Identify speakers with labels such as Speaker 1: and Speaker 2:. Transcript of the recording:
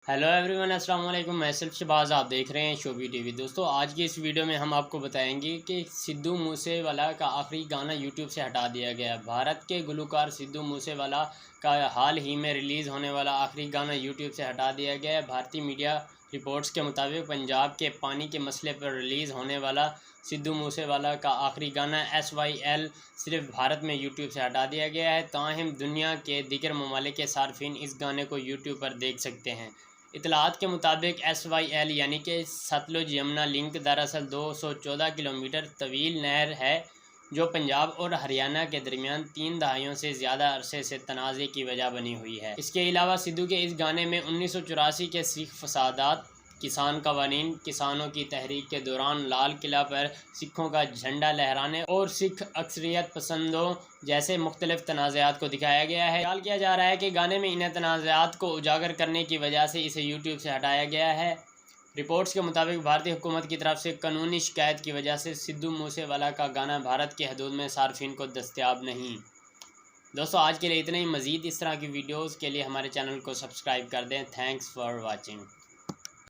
Speaker 1: Hello everyone, अस्सलाम वालेकुम। मैं सिर्फ शहबाज, आप देख रहे हैं शोबी टीवी। दोस्तों, आज की इस वीडियो में हम आपको बताएंगे कि सिद्धू मूसेवाला का आखिरी गाना यूट्यूब से हटा दिया गया। भारत के गुलकार सिद्धू मूसेवाला का हाल ही में रिलीज़ होने वाला आखिरी गाना यूट्यूब से हटा दिया गया है। भारतीय मीडिया रिपोर्ट्स के मुताबिक पंजाब के पानी के मसले पर रिलीज़ होने वाला सिद्धू मूसेवाला का आखिरी गाना SYL सिर्फ भारत में यूट्यूब से हटा दिया गया है। ताहम दुनिया के दीगर ममालिक के सार्फिन इस गाने को यूट्यूब पर देख सकते हैं। इतलात के मुताबिक SYL यानी कि सतलुज यमुना लिंक दरअसल 214 किलोमीटर तवील नहर है, जो पंजाब और हरियाणा के दरमियान 3 दहाइयों से ज़्यादा अरसे से तनाज़े की वजह बनी हुई है। इसके अलावा सिद्धू के इस गाने में 1984 के सिख फसादात, किसान कवानीन, किसानों की तहरीक के दौरान लाल किला पर सिखों का झंडा लहराने और सिख अक्सरियत पसंदों जैसे मुख्तलिफ तनाज़ात को दिखाया गया है। ख्याल किया जा रहा है कि गाने में इन तनाज़ात को उजागर करने की वजह से इसे यूट्यूब से हटाया गया है। रिपोर्ट्स के मुताबिक भारतीय हुकूमत की तरफ से कानूनी शिकायत की वजह से सिद्धू मूसेवाला का गाना भारत की हदूद में सार्फिन को दस्तयाब नहीं। दोस्तों, आज के लिए इतना ही। मज़ीद इस तरह की वीडियोज़ के लिए हमारे चैनल को सब्सक्राइब कर दें। Thanks for watching.